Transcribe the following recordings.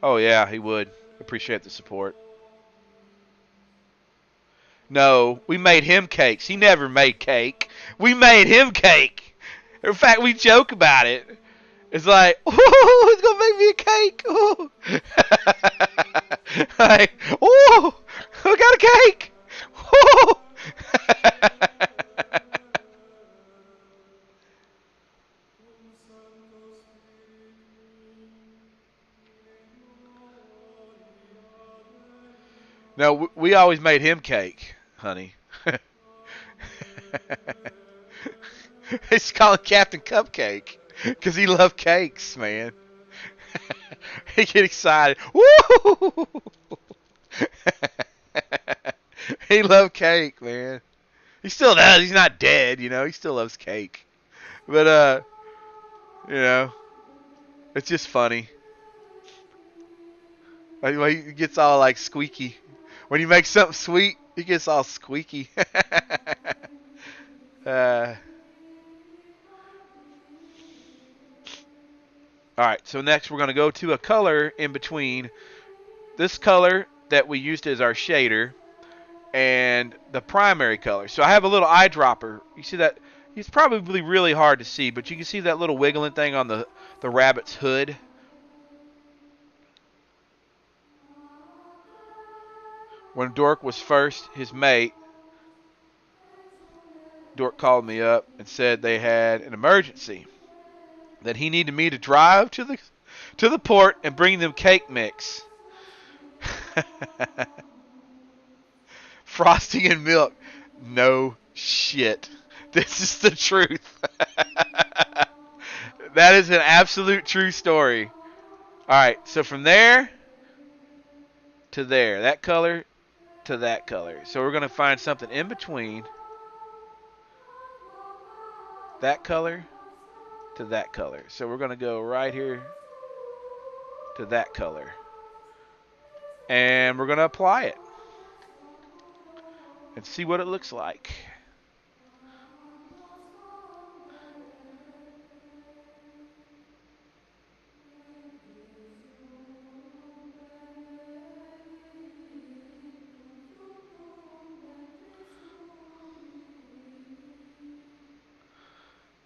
Oh yeah, he would. Appreciate the support. No, we made him cakes. He never made cake. We made him cake. In fact, we joke about it. It's like, oh, who's gonna make me a cake? Oh. Like, oh, I got a cake. Oh. No, we always made him cake, honey. It's called Captain Cupcake because he loved cakes, man. He get excited. Woo! He loved cake, man. He still does. He's not dead, you know. He still loves cake. But you know, it's just funny. Like, he gets all like squeaky. When you make something sweet, he gets all squeaky. uh, Alright, so next we're going to go to a color in between this color that we used as our shader and the primary color. So I have a little eyedropper. You see that? It's probably really hard to see, but you can see that little wiggling thing on the rabbit's hood. When Dork was first his mate, Dork called me up and said they had an emergency, that he needed me to drive to the port and bring them cake mix. Frosting and milk. No shit. This is the truth. That is an absolute true story. Alright, so from there to there. That color to that color. So we're going to find something in between that color to that color. So we're going to go right here to that color. And we're going to apply it and see what it looks like.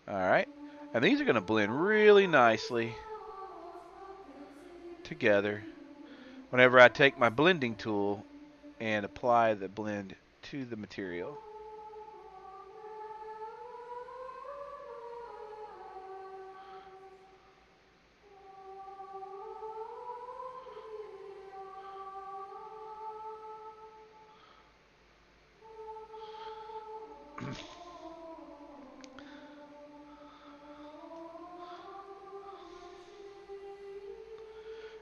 Alright, and these are going to blend really nicely together whenever I take my blending tool and apply the blend to the material.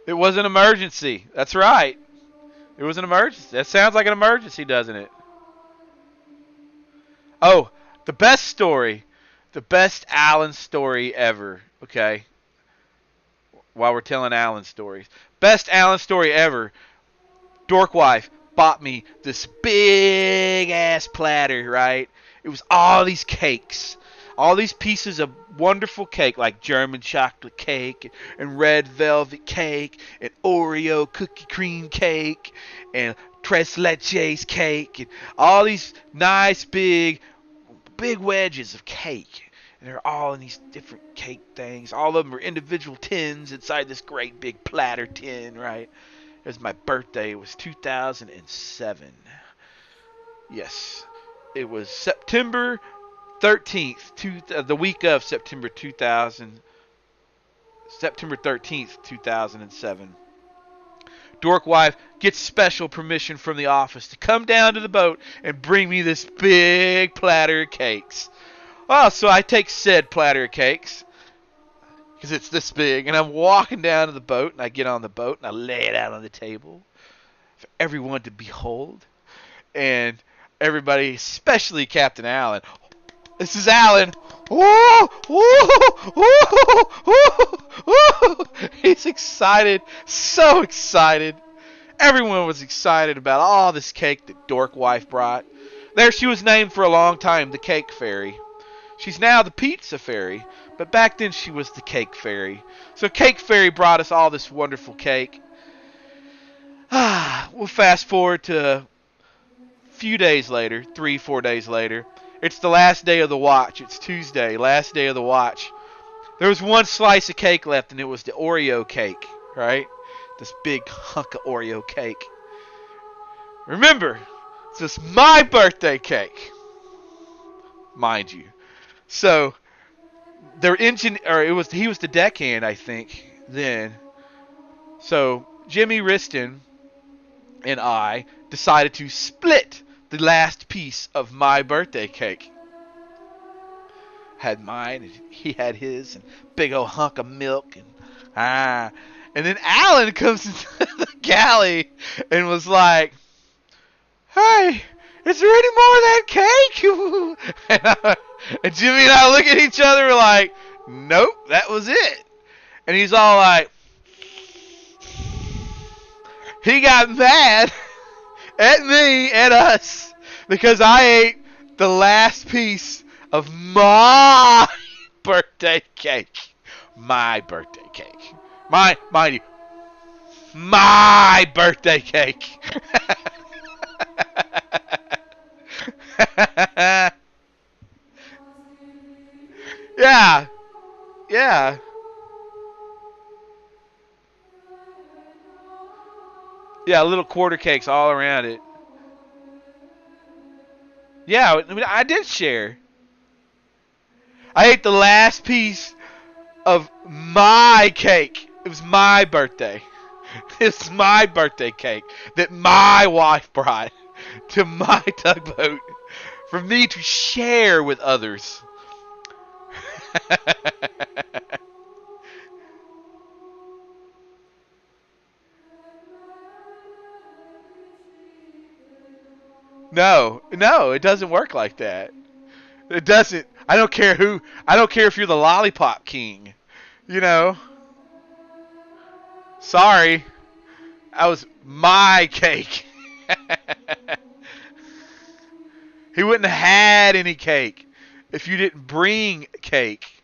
It was an emergency. That's right. It was an emergency. That sounds like an emergency, doesn't it? Oh, the best story. The best Alan story ever. Okay. While we're telling Alan stories. Best Alan story ever. Dorkwife bought me this big ass platter, right? It was all these cakes. All these pieces of wonderful cake, like German chocolate cake and red velvet cake and Oreo cookie cream cake and tres leches cake and all these nice big wedges of cake. And they're all in these different cake things. All of them are individual tins inside this great big platter tin, right? It was my birthday. It was 2007. Yes. It was September 13th, the week of September 13th, 2007. Dorkwife gets special permission from the office to come down to the boat and bring me this big platter of cakes. Oh, so I take said platter of cakes, because it's this big, and I'm walking down to the boat, and I get on the boat, and I lay it out on the table for everyone to behold. And everybody, especially Captain Allen, this is Alan. Woo! Woo! Woo! Woo! Woo! He's excited. So excited. Everyone was excited about all this cake that Dorkwife brought. There she was named for a long time, the Cake Fairy. She's now the Pizza Fairy, but back then she was the Cake Fairy. So Cake Fairy brought us all this wonderful cake. We'll fast forward to a few days later, 3, 4 days later. It's the last day of the watch. It's Tuesday, last day of the watch. There was one slice of cake left, and it was the Oreo cake, right? This big hunk of Oreo cake. Remember, this is my birthday cake, mind you. So he was the deckhand, I think, then. So Jimmy Riston and I decided to split the last piece of my birthday cake. Had mine, and he had his, and big old hunk of milk, and then Alan comes into the galley and was like, "Hey, is there any more of that cake?" And Jimmy and I look at each other, we're like, "Nope, that was it." And he's all like, he got mad at me, at us, because I ate the last piece of my birthday cake. My birthday cake. Mind you, my birthday cake. Yeah. Yeah. Yeah, little quarter cakes all around it. Yeah, I mean, I did share. I ate the last piece of my cake. It was my birthday. It's my birthday cake that my wife brought to my tugboat for me to share with others. No, it doesn't work like that. It doesn't. I don't care who. I don't care if you're the lollipop king. You know. Sorry, that was my cake. He wouldn't have had any cake if you didn't bring cake.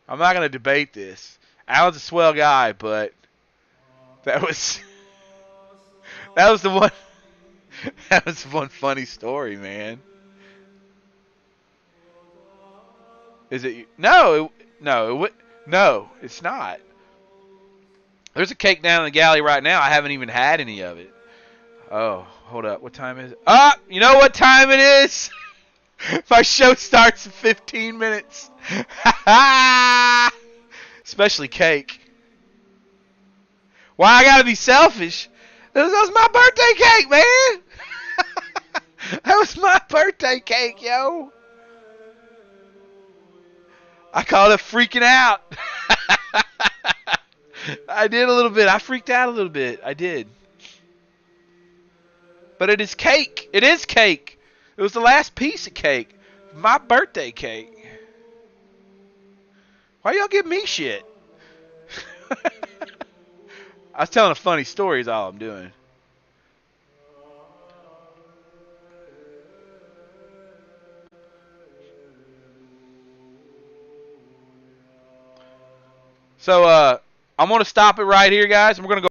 I'm not gonna debate this. Alan's a swell guy, but that was that was the one that was one funny story, man. Is it? No, it's not. There's a cake down in the galley right now. I haven't even had any of it. Oh, hold up. What time is it? Ah, you know what time it is? My show starts in 15 minutes. Especially cake. Why I gotta be selfish? That was my birthday cake, man. That was my birthday cake, yo. I called it freaking out. I did a little bit. I freaked out a little bit. I did. But it is cake. It is cake. It was the last piece of cake. My birthday cake. Why y'all give me shit? I was telling a funny story is all I'm doing. So I'm going to stop it right here, guys. And we're going to go